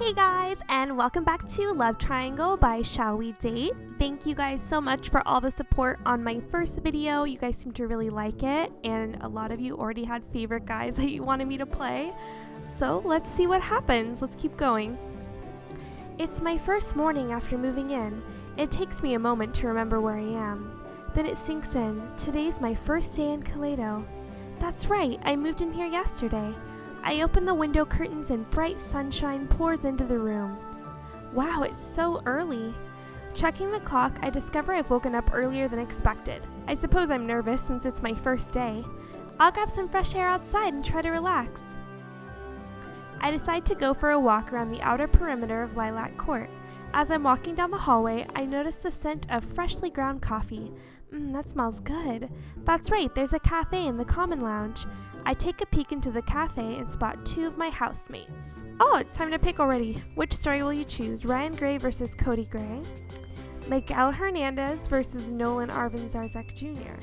Hey guys, and welcome back to Love Triangle by Shall We Date. Thank you guys so much for all the support on my first video. You guys seem to really like it, and a lot of you already had favorite guys that you wanted me to play. So let's see what happens. Let's keep going. It's my first morning after moving in. It takes me a moment to remember where I am. Then it sinks in. Today's my first day in Kaleido. That's right, I moved in here yesterday. I open the window curtains and bright sunshine pours into the room. Wow, it's so early. Checking the clock, I discover I've woken up earlier than expected. I suppose I'm nervous since it's my first day. I'll grab some fresh air outside and try to relax. I decide to go for a walk around the outer perimeter of Lilac Court. As I'm walking down the hallway, I notice the scent of freshly ground coffee. That smells good. That's right, there's a cafe in the common lounge. I take a peek into the cafe and spot two of my housemates. Oh, it's time to pick already. Which story will you choose? Ryan Gray versus Cody Gray? Miguel Hernandez versus Nolan Arvin Zarzek Jr.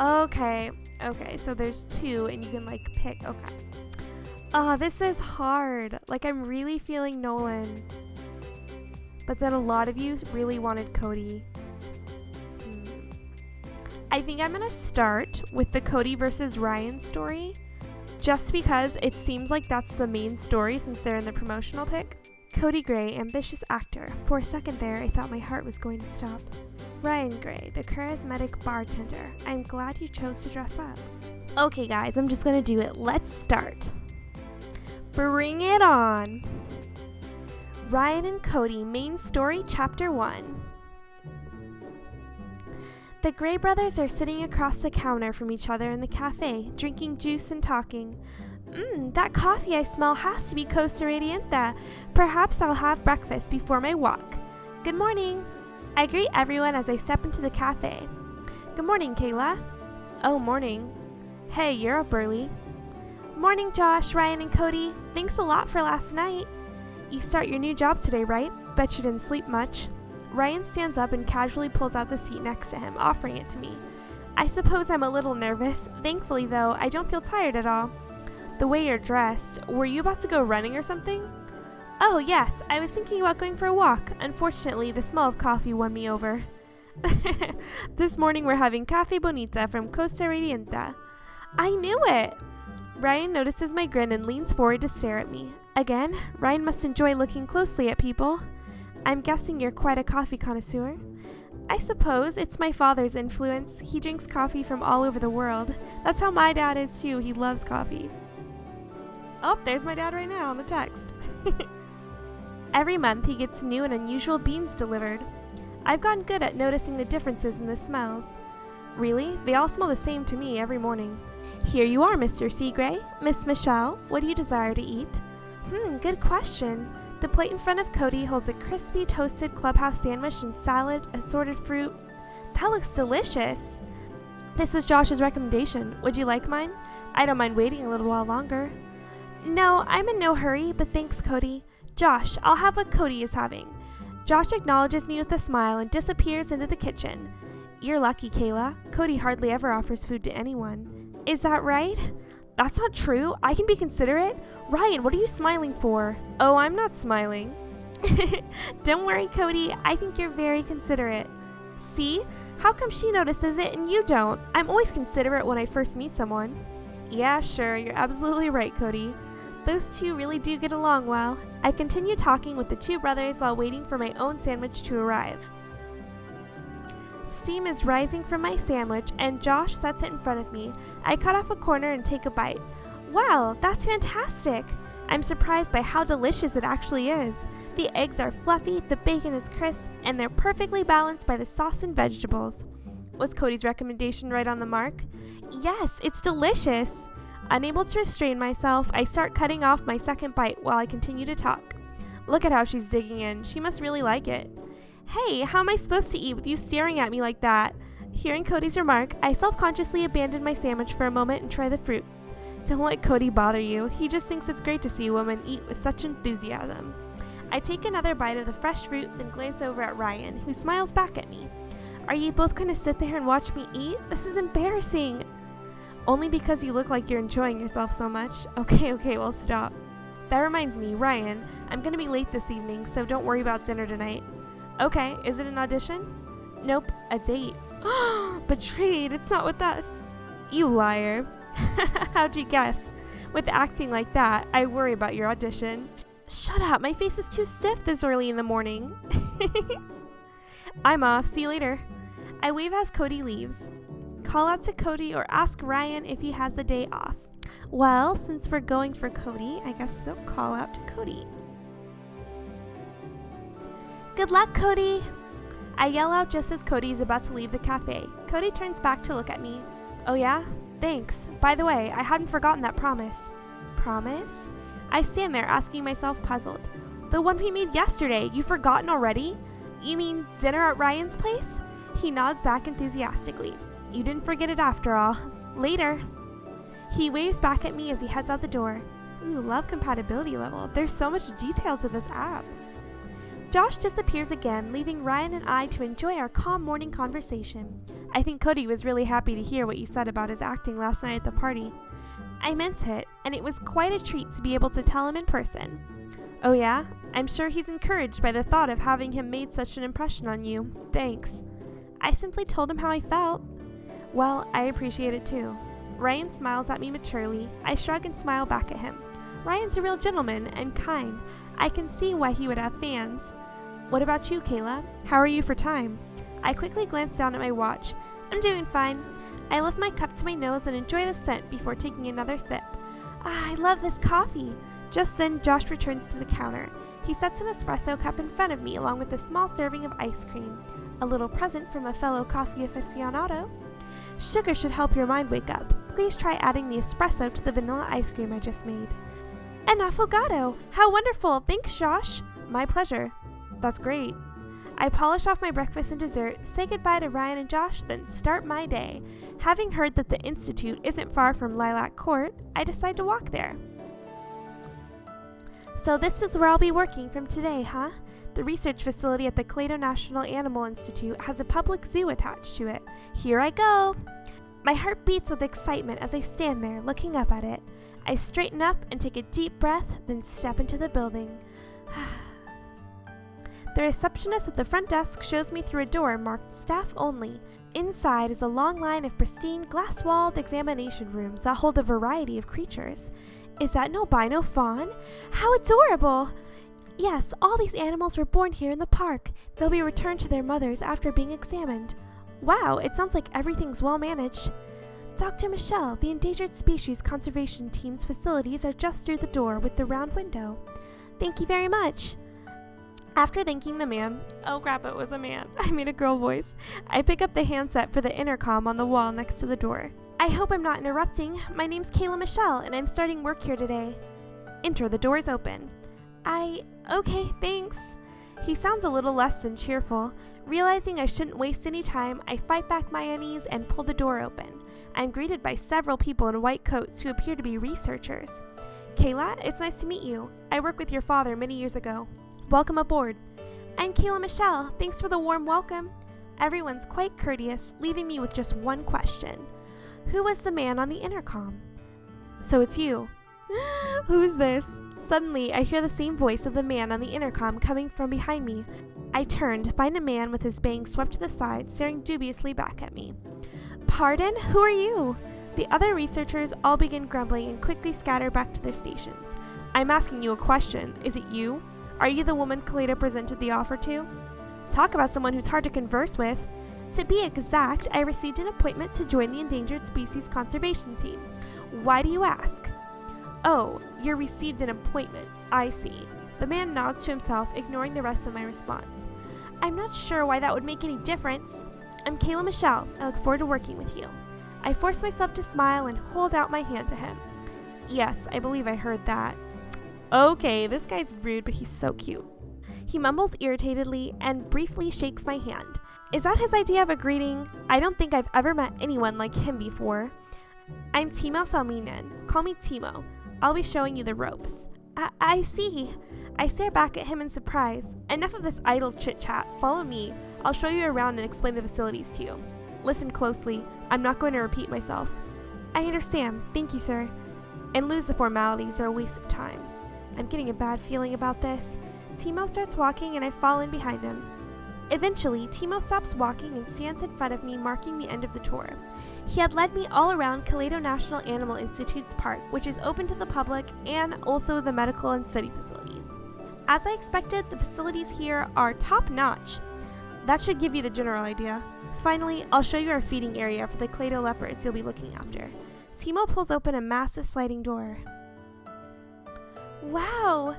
Okay, so there's two and you can pick, okay. Oh, this is hard. I'm really feeling Nolan. But then a lot of you really wanted Cody. I think I'm going to start with the Cody versus Ryan story, just because it seems like that's the main story since they're in the promotional pic. Cody Gray, ambitious actor. For a second there, I thought my heart was going to stop. Ryan Gray, the charismatic bartender. I'm glad you chose to dress up. Okay guys, I'm just going to do it. Let's start. Bring it on. Ryan and Cody, main story, chapter 1. The Gray brothers are sitting across the counter from each other in the cafe, drinking juice and talking. That coffee I smell has to be Costa Radianta. Perhaps I'll have breakfast before my walk. Good morning. I greet everyone as I step into the cafe. Good morning, Kayla. Oh, morning. Hey, you're up early. Morning, Josh, Ryan, and Cody. Thanks a lot for last night. You start your new job today, right? Bet you didn't sleep much. Ryan stands up and casually pulls out the seat next to him, offering it to me. I suppose I'm a little nervous. Thankfully, though, I don't feel tired at all. The way you're dressed, were you about to go running or something? Oh, yes, I was thinking about going for a walk. Unfortunately, the smell of coffee won me over. This morning we're having Cafe Bonita from Costa Radianta. I knew it! Ryan notices my grin and leans forward to stare at me. Again, Ryan must enjoy looking closely at people. I'm guessing you're quite a coffee connoisseur. I suppose it's my father's influence. He drinks coffee from all over the world. That's how my dad is too. He loves coffee. Oh, there's my dad right now on the text. Every month he gets new and unusual beans delivered. I've gotten good at noticing the differences in the smells. Really? They all smell the same to me every morning. Here you are, Mr. Seagray. Miss Michelle, what do you desire to eat? Good question. The plate in front of Cody holds a crispy toasted clubhouse sandwich and salad, assorted fruit. That looks delicious. This was Josh's recommendation. Would you like mine? I don't mind waiting a little while longer. No, I'm in no hurry, but thanks, Cody. Josh, I'll have what Cody is having. Josh acknowledges me with a smile and disappears into the kitchen. You're lucky, Kayla. Cody hardly ever offers food to anyone. Is that right? That's not true. I can be considerate. Ryan, what are you smiling for? Oh, I'm not smiling. Don't worry, Cody. I think you're very considerate. See? How come she notices it and you don't? I'm always considerate when I first meet someone. Yeah, sure. You're absolutely right, Cody. Those two really do get along well. I continue talking with the two brothers while waiting for my own sandwich to arrive. Steam is rising from my sandwich, and Josh sets it in front of me. I cut off a corner and take a bite. Wow, that's fantastic! I'm surprised by how delicious it actually is. The eggs are fluffy, the bacon is crisp, and they're perfectly balanced by the sauce and vegetables. Was Cody's recommendation right on the mark? Yes, it's delicious! Unable to restrain myself, I start cutting off my second bite while I continue to talk. Look at how she's digging in. She must really like it. Hey, how am I supposed to eat with you staring at me like that? Hearing Cody's remark, I self-consciously abandon my sandwich for a moment and try the fruit. Don't let Cody bother you. He just thinks it's great to see a woman eat with such enthusiasm. I take another bite of the fresh fruit, then glance over at Ryan, who smiles back at me. Are you both going to sit there and watch me eat? This is embarrassing. Only because you look like you're enjoying yourself so much. Okay, well, stop. That reminds me, Ryan, I'm gonna be late this evening, so don't worry about dinner tonight. Okay, is it an audition? Nope, a date. Betrayed, it's not with us. You liar. How'd you guess? With acting like that, I worry about your audition. Shut up, my face is too stiff this early in the morning. I'm off, see you later. I wave as Cody leaves. Call out to Cody or ask Ryan if he has the day off. Well, since we're going for Cody, I guess we'll call out to Cody. Good luck, Cody! I yell out just as Cody is about to leave the cafe. Cody turns back to look at me. Oh yeah? Thanks. By the way, I hadn't forgotten that promise. Promise? I stand there asking myself, puzzled. The one we made yesterday, you've forgotten already? You mean dinner at Ryan's place? He nods back enthusiastically. You didn't forget it after all. Later. He waves back at me as he heads out the door. Ooh, love compatibility level. There's so much detail to this app. Josh disappears again, leaving Ryan and I to enjoy our calm morning conversation. I think Cody was really happy to hear what you said about his acting last night at the party. I meant it, and it was quite a treat to be able to tell him in person. Oh yeah? I'm sure he's encouraged by the thought of having him made such an impression on you. Thanks. I simply told him how I felt. Well, I appreciate it too. Ryan smiles at me maturely. I shrug and smile back at him. Ryan's a real gentleman and kind. I can see why he would have fans. What about you, Kayla? How are you for time? I quickly glance down at my watch. I'm doing fine. I lift my cup to my nose and enjoy the scent before taking another sip. I love this coffee. Just then, Josh returns to the counter. He sets an espresso cup in front of me along with a small serving of ice cream. A little present from a fellow coffee aficionado. Sugar should help your mind wake up. Please try adding the espresso to the vanilla ice cream I just made. An affogato! How wonderful! Thanks, Josh! My pleasure. That's great. I polish off my breakfast and dessert, say goodbye to Ryan and Josh, then start my day. Having heard that the Institute isn't far from Lilac Court, I decide to walk there. So this is where I'll be working from today, huh? The research facility at the Clayton National Animal Institute has a public zoo attached to it. Here I go! My heart beats with excitement as I stand there, looking up at it. I straighten up and take a deep breath, then step into the building. The receptionist at the front desk shows me through a door marked Staff Only. Inside is a long line of pristine, glass-walled examination rooms that hold a variety of creatures. Is that an albino fawn? How adorable! Yes, all these animals were born here in the park. They'll be returned to their mothers after being examined. Wow, it sounds like everything's well managed. Dr. Michelle, the Endangered Species Conservation Team's facilities are just through the door with the round window. Thank you very much. After thanking the man, oh crap, it was a man. I made a girl voice. I pick up the handset for the intercom on the wall next to the door. I hope I'm not interrupting. My name's Kayla Michelle, and I'm starting work here today. Enter, the door's open. Okay, thanks. He sounds a little less than cheerful. Realizing I shouldn't waste any time, I fight back my unease and pull the door open. I'm greeted by several people in white coats who appear to be researchers. Kayla, it's nice to meet you. I worked with your father many years ago. Welcome aboard. I'm Kayla Michelle. Thanks for the warm welcome. Everyone's quite courteous, leaving me with just one question. Who was the man on the intercom? So it's you. Who's this? Suddenly, I hear the same voice of the man on the intercom coming from behind me. I turn to find a man with his bangs swept to the side, staring dubiously back at me. Pardon? Who are you? The other researchers all begin grumbling and quickly scatter back to their stations. I'm asking you a question. Is it you? Are you the woman Kaleda presented the offer to? Talk about someone who's hard to converse with. To be exact, I received an appointment to join the Endangered Species Conservation Team. Why do you ask? Oh, you received an appointment. I see. The man nods to himself, ignoring the rest of my response. I'm not sure why that would make any difference. I'm Kayla Michelle. I look forward to working with you. I force myself to smile and hold out my hand to him. Yes, I believe I heard that. Okay, this guy's rude, but he's so cute. He mumbles irritatedly and briefly shakes my hand. Is that his idea of a greeting? I don't think I've ever met anyone like him before. I'm Timo Salminen. Call me Timo. I'll be showing you the ropes. I see. I stare back at him in surprise. Enough of this idle chit-chat. Follow me. I'll show you around and explain the facilities to you. Listen closely. I'm not going to repeat myself. I understand. Thank you, sir. And lose the formalities are a waste of time. I'm getting a bad feeling about this. Timo starts walking and I fall in behind him. Eventually, Timo stops walking and stands in front of me, marking the end of the tour. He had led me all around Kaleido National Animal Institute's park, which is open to the public, and also the medical and study facilities. As I expected, the facilities here are top-notch. That should give you the general idea. Finally, I'll show you our feeding area for the Kaleido leopards you'll be looking after. Timo pulls open a massive sliding door. Wow!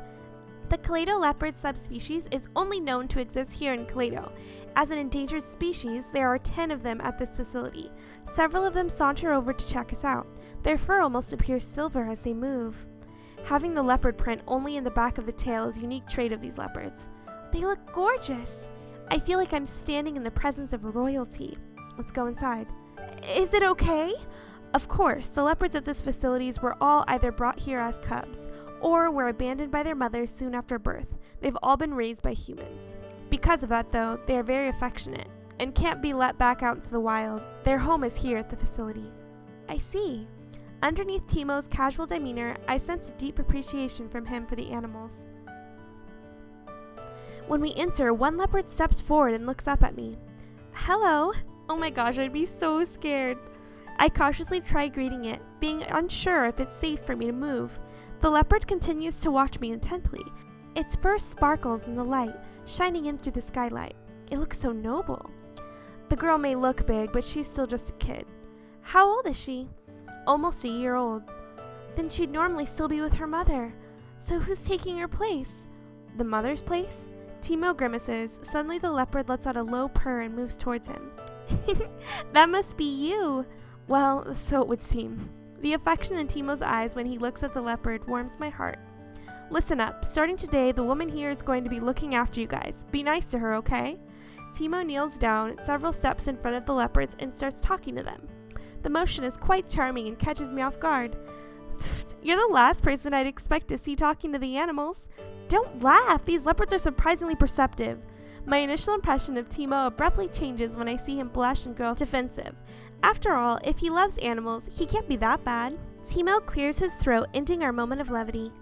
The Kaleido leopard subspecies is only known to exist here in Kaleido. As an endangered species, there are 10 of them at this facility. Several of them saunter over to check us out. Their fur almost appears silver as they move. Having the leopard print only in the back of the tail is a unique trait of these leopards. They look gorgeous. I feel like I'm standing in the presence of royalty. Let's go inside. Is it okay? Of course, the leopards at this facilities were all either brought here as cubs or were abandoned by their mothers soon after birth. They've all been raised by humans. Because of that, though, they are very affectionate and can't be let back out into the wild. Their home is here at the facility. I see. Underneath Timo's casual demeanor, I sense a deep appreciation from him for the animals. When we enter, one leopard steps forward and looks up at me. Hello. Oh my gosh, I'd be so scared. I cautiously try greeting it, being unsure if it's safe for me to move. The leopard continues to watch me intently. Its fur sparkles in the light, shining in through the skylight. It looks so noble. The girl may look big, but she's still just a kid. How old is she? Almost a year old. Then she'd normally still be with her mother. So who's taking her place? The mother's place? Timo grimaces. Suddenly the leopard lets out a low purr and moves towards him. That must be you. Well, so it would seem. The affection in Timo's eyes when he looks at the leopard warms my heart. Listen up, starting today, the woman here is going to be looking after you guys. Be nice to her, okay? Timo kneels down several steps in front of the leopards and starts talking to them. The motion is quite charming and catches me off guard. You're the last person I'd expect to see talking to the animals. Don't laugh, these leopards are surprisingly perceptive. My initial impression of Timo abruptly changes when I see him blush and grow defensive. After all, if he loves animals, he can't be that bad. Timo clears his throat, ending our moment of levity.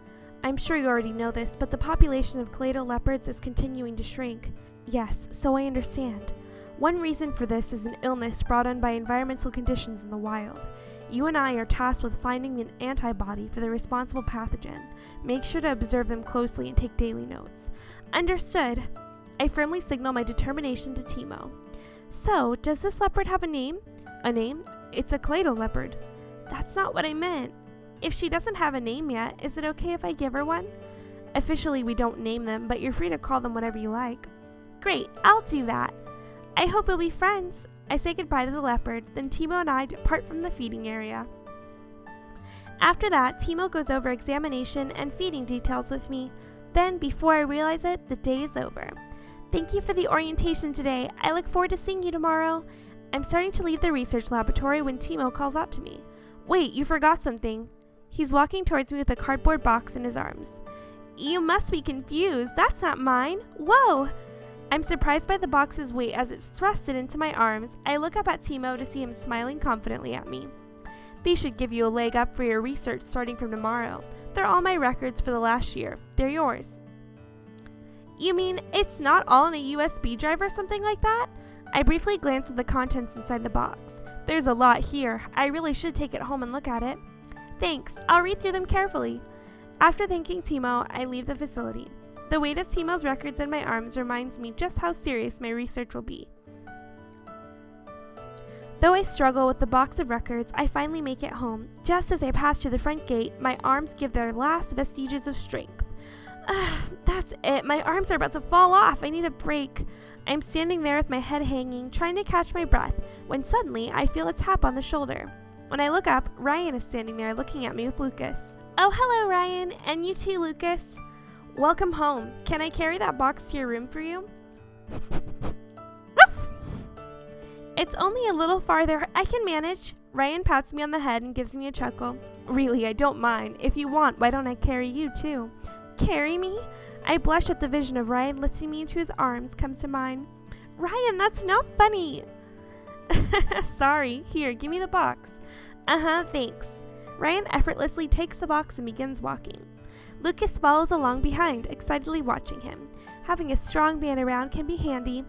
I'm sure you already know this, but the population of Kaleido leopards is continuing to shrink. Yes, so I understand. One reason for this is an illness brought on by environmental conditions in the wild. You and I are tasked with finding an antibody for the responsible pathogen. Make sure to observe them closely and take daily notes. Understood. I firmly signal my determination to Timo. So, does this leopard have a name? A name? It's a Kaleido leopard. That's not what I meant. If she doesn't have a name yet, is it okay if I give her one? Officially, we don't name them, but you're free to call them whatever you like. Great, I'll do that. I hope we'll be friends. I say goodbye to the leopard, then Timo and I depart from the feeding area. After that, Timo goes over examination and feeding details with me. Then, before I realize it, the day is over. Thank you for the orientation today. I look forward to seeing you tomorrow. I'm starting to leave the research laboratory when Timo calls out to me. Wait, you forgot something. He's walking towards me with a cardboard box in his arms. You must be confused. That's not mine. Whoa! I'm surprised by the box's weight as it's thrusted into my arms. I look up at Timo to see him smiling confidently at me. These should give you a leg up for your research starting from tomorrow. They're all my records for the last year. They're yours. You mean it's not all in a USB drive or something like that? I briefly glance at the contents inside the box. There's a lot here. I really should take it home and look at it. Thanks. I'll read through them carefully. After thanking Timo, I leave the facility. The weight of Timo's records in my arms reminds me just how serious my research will be. Though I struggle with the box of records, I finally make it home. Just as I pass through the front gate, my arms give their last vestiges of strength. That's it. My arms are about to fall off. I need a break. I'm standing there with my head hanging, trying to catch my breath, when suddenly I feel a tap on the shoulder. When I look up, Ryan is standing there looking at me with Lucas. Oh, hello, Ryan. And you too, Lucas. Welcome home. Can I carry that box to your room for you? It's only a little farther. I can manage. Ryan pats me on the head and gives me a chuckle. Really, I don't mind. If you want, why don't I carry you too? Carry me? I blush at the vision of Ryan lifting me into his arms comes to mind. Ryan, that's not funny. Sorry. Here, give me the box. Thanks. Ryan effortlessly takes the box and begins walking. Lucas follows along behind, excitedly watching him. Having a strong man around can be handy.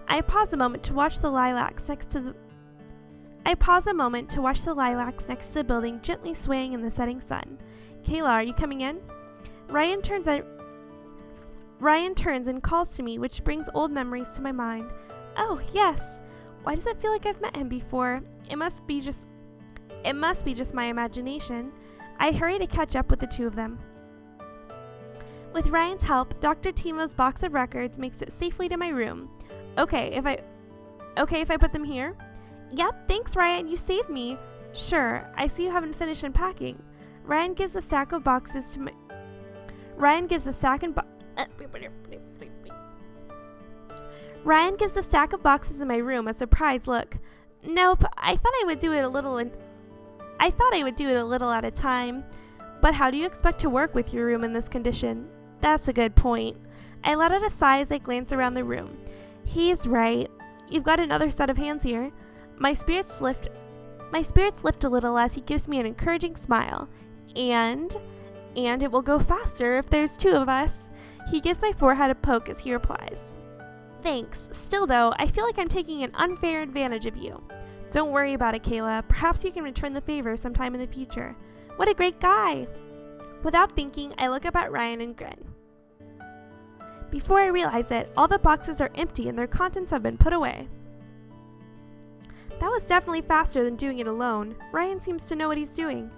I pause a moment to watch the lilacs next to the building gently swaying in the setting sun. Kayla, are you coming in? Ryan turns and calls to me, which brings old memories to my mind. Oh, yes. Why does it feel like I've met him before? It must be just my imagination. I hurry to catch up with the two of them. With Ryan's help, Dr. Timo's box of records makes it safely to my room. Okay if I put them here? Yep, thanks Ryan, you saved me. Sure, I see you haven't finished unpacking. Ryan gives a stack of boxes to my Ryan gives a stack of boxes in my room a surprised look. Nope, I thought I would do it a little at a time. But how do you expect to work with your room in this condition? That's a good point. I let out a sigh as I glance around the room. He's right. You've got another set of hands here. My spirits lift a little as he gives me an encouraging smile. And it will go faster if there's two of us. He gives my forehead a poke as he replies. Thanks. Still though, I feel like I'm taking an unfair advantage of you. Don't worry about it, Kayla. Perhaps you can return the favor sometime in the future. What a great guy! Without thinking, I look up at Ryan and grin. Before I realize it, all the boxes are empty and their contents have been put away. That was definitely faster than doing it alone. Ryan seems to know what he's doing.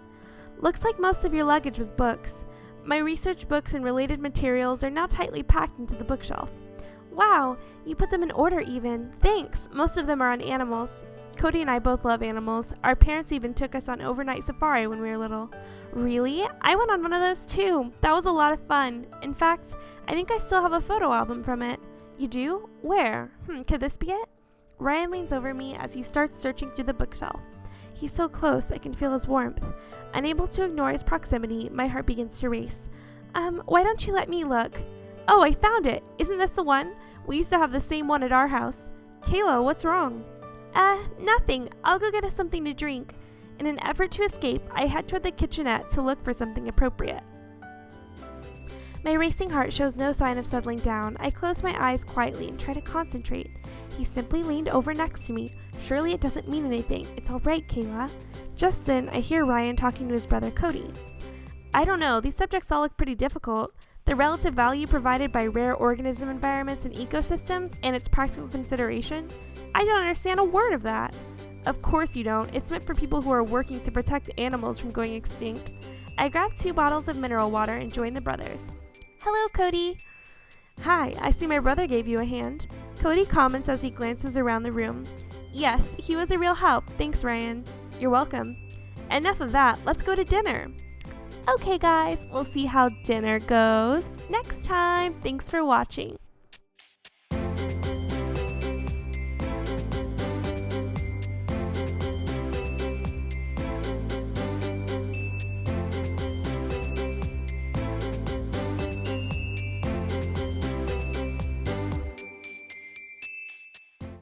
Looks like most of your luggage was books. My research books and related materials are now tightly packed into the bookshelf. Wow, you put them in order even. Thanks. Most of them are on animals. Cody and I both love animals. Our parents even took us on overnight safari when we were little. Really? I went on one of those too. That was a lot of fun. In fact, I think I still have a photo album from it. You do? Where? Could this be it? Ryan leans over me as he starts searching through the bookshelf. He's so close, I can feel his warmth. Unable to ignore his proximity, my heart begins to race. Why don't you let me look? Oh, I found it. Isn't this the one? We used to have the same one at our house. Kayla, what's wrong? Nothing. I'll go get us something to drink. In an effort to escape, I head toward the kitchenette to look for something appropriate. My racing heart shows no sign of settling down. I close my eyes quietly and try to concentrate. He simply leaned over next to me. Surely it doesn't mean anything. It's all right, Kayla. Just then, I hear Ryan talking to his brother Cody. I don't know. These subjects all look pretty difficult. The relative value provided by rare organism environments and ecosystems and its practical consideration. I don't understand a word of that. Of course you don't. It's meant for people who are working to protect animals from going extinct. I grab 2 bottles of mineral water and join the brothers. Hello, Cody. Hi, I see my brother gave you a hand. Cody comments as he glances around the room. Yes, he was a real help. Thanks, Ryan. You're welcome. Enough of that. Let's go to dinner. Okay, guys, we'll see how dinner goes next time. Thanks for watching.